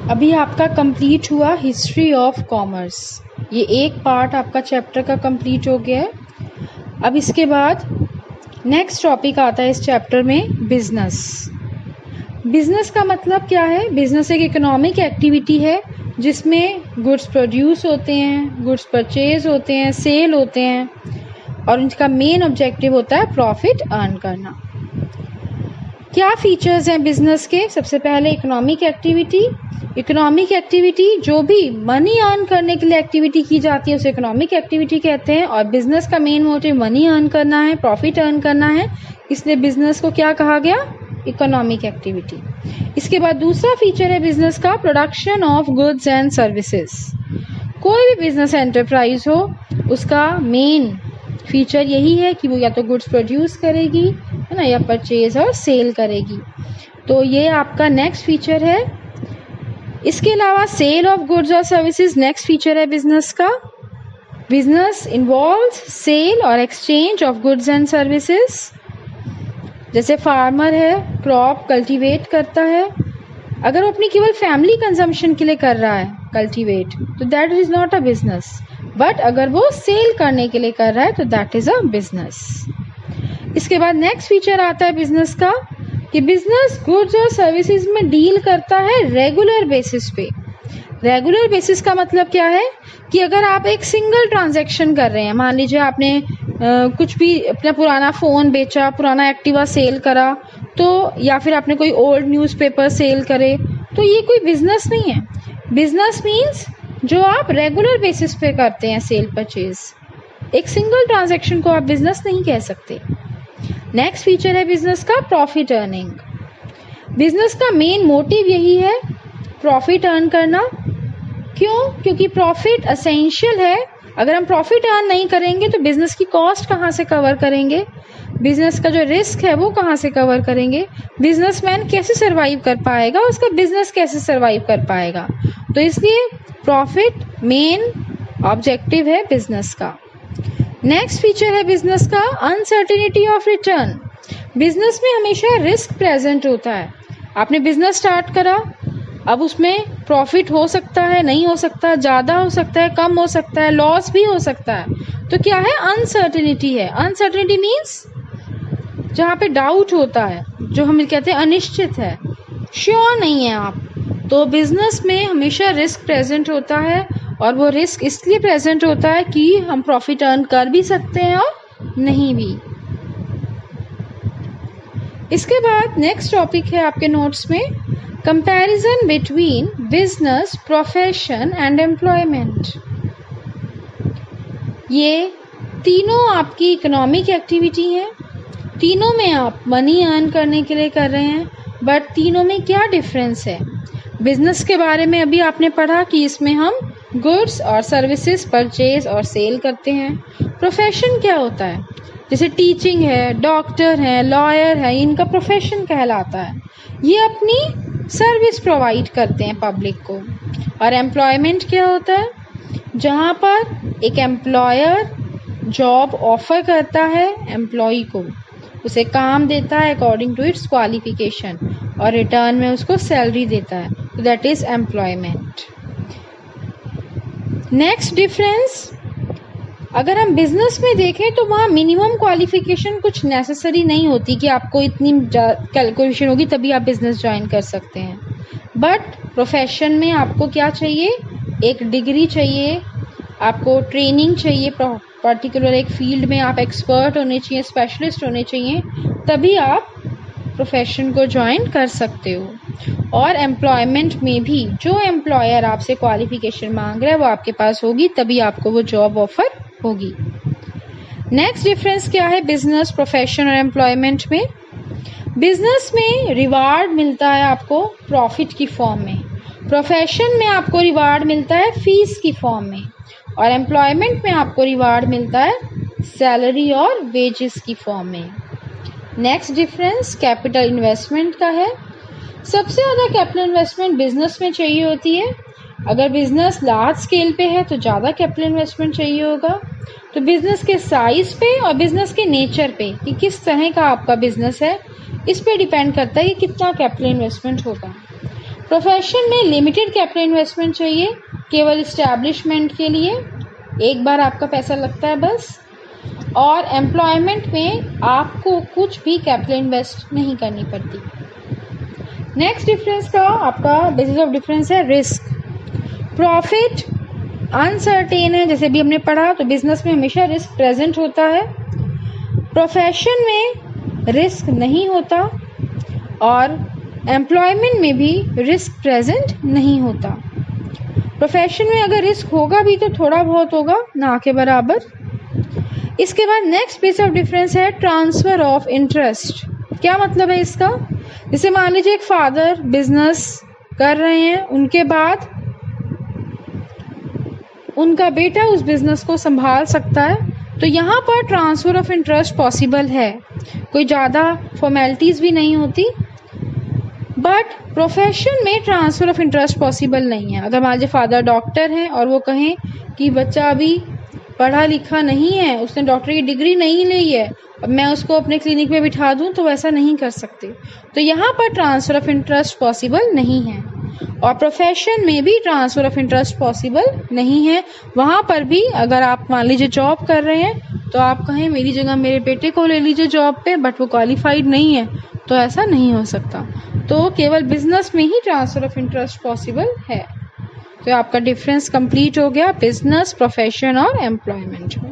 अभी आपका कंप्लीट हुआ हिस्ट्री ऑफ कॉमर्स। ये एक पार्ट आपका चैप्टर का कंप्लीट हो गया है। अब इसके बाद नेक्स्ट टॉपिक आता है इस चैप्टर में बिजनेस। बिजनेस का मतलब क्या है? बिजनेस एक इकोनॉमिक एक्टिविटी है जिसमें गुड्स प्रोड्यूस होते हैं, गुड्स परचेज होते हैं, सेल होते हैं और उनका मेन ऑब्जेक्टिव होता है प्रॉफिट अर्न करना। क्या फीचर्स हैं बिजनेस के? सबसे पहले इकोनॉमिक एक्टिविटी। इकोनॉमिक एक्टिविटी जो भी मनी अर्न करने के लिए एक्टिविटी की जाती है उसे इकोनॉमिक एक्टिविटी कहते हैं। और बिजनेस का मेन मोटिव मनी अर्न करना है, प्रॉफिट अर्न करना है, इसलिए बिजनेस को क्या कहा गया? Economic activity. इसके बाद दूसरा फीचर है बिजनेस का production of goods and services. कोई भी बिजनेस एंटरप्राइज हो उसका मेन फीचर यही है कि वो या तो गुड्स प्रोड्यूस करेगी, है ना, या परचेज और सेल करेगी। तो ये आपका नेक्स्ट फीचर है। इसके अलावा सेल ऑफ गुड्स और सर्विसेज नेक्स्ट फीचर है बिजनेस का। बिजनेस इन्वॉल्व्स सेल और exchange of goods and services. जैसे फार्मर है, क्रॉप कल्टीवेट करता है, अगर वो अपनी केवल फैमिली कंजम्पशन के लिए कर रहा है कल्टीवेट तो that is not a business. But अगर वो सेल करने के लिए कर रहा है तो दैट इज अ बिजनेस। इसके बाद नेक्स्ट फीचर आता है बिजनेस का कि बिजनेस गुड्स और सर्विसेज में डील करता है रेगुलर बेसिस पे। रेगुलर बेसिस का मतलब क्या है कि अगर आप एक सिंगल ट्रांजैक्शन कर रहे हैं, मान लीजिए आपने कुछ भी अपना पुराना फ़ोन बेचा, पुराना एक्टिवा सेल करा, तो या फिर आपने कोई ओल्ड न्यूज़पेपर सेल करे, तो ये कोई बिजनेस नहीं है। बिजनेस मीन्स जो आप रेगुलर बेसिस पे करते हैं सेल परचेज। एक सिंगल ट्रांजैक्शन को आप बिजनेस नहीं कह सकते। नेक्स्ट फीचर है बिजनेस का प्रॉफिट अर्निंग। बिजनेस का मेन मोटिव यही है प्रॉफिट अर्न करना। क्यों? क्योंकि प्रॉफिट एसेंशियल है। अगर हम प्रॉफिट अर्न नहीं करेंगे तो बिजनेस की कॉस्ट कहाँ से कवर करेंगे? बिजनेस का जो रिस्क है वो कहाँ से कवर करेंगे? बिजनेसमैन कैसे सरवाइव कर पाएगा? उसका बिजनेस कैसे सरवाइव कर पाएगा? तो इसलिए प्रॉफिट मेन ऑब्जेक्टिव है बिजनेस का। नेक्स्ट फीचर है बिजनेस का अनसर्टेनिटी ऑफ रिटर्न। बिजनेस में हमेशा रिस्क प्रेजेंट होता है। आपने बिजनेस स्टार्ट करा, अब उसमें प्रॉफिट हो सकता है, नहीं हो सकता, ज़्यादा हो सकता है, कम हो सकता है, लॉस भी हो सकता है। तो क्या है? अनसर्टेनिटी है। अनसर्टेनिटी मीन्स जहाँ पे डाउट होता है, जो हम कहते हैं अनिश्चित है, श्योर नहीं है आप। तो बिजनेस में हमेशा रिस्क प्रेजेंट होता है और वो रिस्क इसलिए प्रेजेंट होता है कि हम प्रॉफिट अर्न कर भी सकते हैं और नहीं भी। इसके बाद नेक्स्ट टॉपिक है आपके नोट्स में comparison between business, profession and employment. ये तीनों आपकी इकोनॉमिक एक्टिविटी हैं। तीनों में आप मनी अर्न करने के लिए कर रहे हैं, बट तीनों में क्या डिफरेंस है? बिजनेस के बारे में अभी आपने पढ़ा कि इसमें हम गुड्स और सर्विसेज परचेज और सेल करते हैं। प्रोफेशन क्या होता है? जैसे टीचिंग है, डॉक्टर है, लॉयर है, इनका प्रोफेशन कहलाता है। ये अपनी सर्विस प्रोवाइड करते हैं पब्लिक को। और एम्प्लॉयमेंट क्या होता है? जहाँ पर एक एम्प्लॉयर जॉब ऑफर करता है एम्प्लॉय को, उसे काम देता है अकॉर्डिंग टू इट्स क्वालिफिकेशन और रिटर्न में उसको सैलरी देता है, तो that is employment. Next difference, अगर हम बिजनेस में देखें तो वहाँ मिनिमम क्वालिफिकेशन कुछ नेसेसरी नहीं होती कि आपको इतनी कैलकुलेशन होगी तभी आप बिजनेस ज्वाइन कर सकते हैं। बट प्रोफेशन में आपको क्या चाहिए? एक डिग्री चाहिए, आपको ट्रेनिंग चाहिए, पर्टिकुलर एक फील्ड में आप एक्सपर्ट होने चाहिए, स्पेशलिस्ट होने चाहिए, तभी आप प्रोफेशन को ज्वाइन कर सकते हो। और एम्प्लॉयमेंट में भी जो एम्प्लॉयर आपसे क्वालिफिकेशन मांग रहा है वो आपके पास होगी, तभी आपको वो जॉब ऑफर होगी। नेक्स्ट डिफरेंस क्या है बिजनेस, प्रोफेशन और एम्प्लॉयमेंट में? बिजनेस में रिवार्ड मिलता है आपको प्रॉफिट की फॉर्म में, प्रोफेशन में आपको रिवार्ड मिलता है फीस की फॉर्म में, और एम्प्लॉयमेंट में आपको रिवार्ड मिलता है सैलरी और वेजेस की फॉर्म में। नेक्स्ट डिफरेंस कैपिटल इन्वेस्टमेंट का है। सबसे ज़्यादा कैपिटल इन्वेस्टमेंट बिजनेस में चाहिए होती है। अगर बिजनेस लार्ज स्केल पे है तो ज़्यादा कैपिटल इन्वेस्टमेंट चाहिए होगा। तो बिजनेस के साइज पे और बिजनेस के नेचर पे कि किस तरह का आपका बिजनेस है, इस पे डिपेंड करता है कि कितना कैपिटल इन्वेस्टमेंट होगा। प्रोफेशन में लिमिटेड कैपिटल इन्वेस्टमेंट चाहिए, केवल इस्टेब्लिशमेंट के लिए, एक बार आपका पैसा लगता है बस। और एम्प्लॉयमेंट में आपको कुछ भी कैपिटल इन्वेस्ट नहीं करनी पड़ती। नेक्स्ट डिफरेंस का आपका बेसिस ऑफ डिफरेंस है रिस्क। प्रॉफिट अनसर्टेन है, जैसे भी हमने पढ़ा, तो बिजनेस में हमेशा रिस्क प्रेजेंट होता है। प्रोफेशन में रिस्क नहीं होता और एम्प्लॉयमेंट में भी रिस्क प्रेजेंट नहीं होता। प्रोफेशन में अगर रिस्क होगा भी तो थोड़ा बहुत होगा, ना के बराबर। इसके बाद नेक्स्ट बेस ऑफ डिफरेंस है ट्रांसफर ऑफ इंटरेस्ट। क्या मतलब है इसका? जैसे मान लीजिए एक फादर बिजनेस कर रहे हैं, उनके बाद उनका बेटा उस बिजनेस को संभाल सकता है, तो यहाँ पर ट्रांसफर ऑफ इंटरेस्ट पॉसिबल है, कोई ज़्यादा फॉर्मेलिटीज़ भी नहीं होती। बट प्रोफेशन में ट्रांसफर ऑफ इंटरेस्ट पॉसिबल नहीं है। अगर मान लीजिए फादर डॉक्टर हैं और वो कहें कि बच्चा अभी पढ़ा लिखा नहीं है, उसने डॉक्टर की डिग्री नहीं ली है, अब मैं उसको अपने क्लिनिक में बिठा दूं, तो वैसा नहीं कर सकते। तो यहाँ पर ट्रांसफर ऑफ इंटरेस्ट पॉसिबल नहीं है। और प्रोफेशन में भी ट्रांसफर ऑफ इंटरेस्ट पॉसिबल नहीं है। वहाँ पर भी अगर आप मान लीजिए जॉब कर रहे हैं, तो आप कहें मेरी जगह मेरे बेटे को ले लीजिए जॉब पे, बट वो क्वालिफाइड नहीं है, तो ऐसा नहीं हो सकता। तो केवल बिजनेस में ही ट्रांसफर ऑफ इंटरेस्ट पॉसिबल है। तो आपका डिफरेंस कंप्लीट हो गया बिजनेस, प्रोफेशन और एम्प्लॉयमेंट में।